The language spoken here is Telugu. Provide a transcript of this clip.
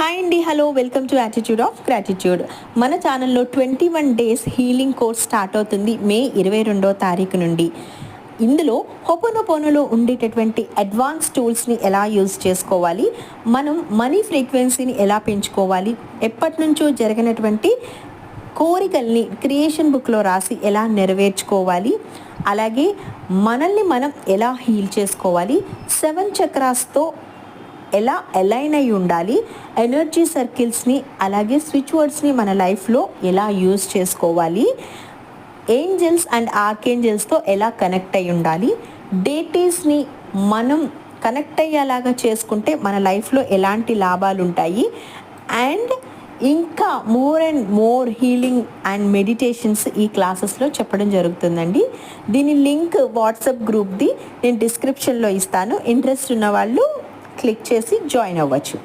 హాయ్ అండి, hello, welcome to attitude of gratitude. మన ఛానల్లో 21 డేస్ హీలింగ్ కోర్స్ స్టార్ట్ అవుతుంది మే 22వ తారీఖు నుండి. ఇందులో హోపోనోపోనోలో ఉండేటటువంటి అడ్వాన్స్ టూల్స్ని ఎలా యూజ్ చేసుకోవాలి, మనం మనీ ఫ్రీక్వెన్సీని ఎలా పెంచుకోవాలి, ఎప్పటి నుంచో జరిగినటువంటి కోరికల్ని క్రియేషన్ బుక్లో రాసి ఎలా నెరవేర్చుకోవాలి, అలాగే మనల్ని మనం ఎలా హీల్ చేసుకోవాలి, 7 చక్రాస్తో ఎలా అలైన్ అయి ఉండాలి, ఎనర్జీ సర్కిల్స్ని అలాగే స్విచ్ వర్డ్స్ని మన లైఫ్లో ఎలా యూజ్ చేసుకోవాలి, ఏంజల్స్ అండ్ ఆర్కేంజల్స్తో ఎలా కనెక్ట్ అయి ఉండాలి, డేటీస్ని మనం కనెక్ట్ అయ్యేలాగా చేసుకుంటే మన లైఫ్లో ఎలాంటి లాభాలు ఉంటాయి, అండ్ ఇంకా more and more healing and meditations ఈ క్లాసెస్లో చెప్పడం జరుగుతుందండి. దీని లింక్ వాట్సాప్ గ్రూప్ది నేను డిస్క్రిప్షన్లో ఇస్తాను. ఇంట్రెస్ట్ ఉన్న వాళ్ళు క్లిక్ చేసి జాయిన్ అవ్వచ్చు.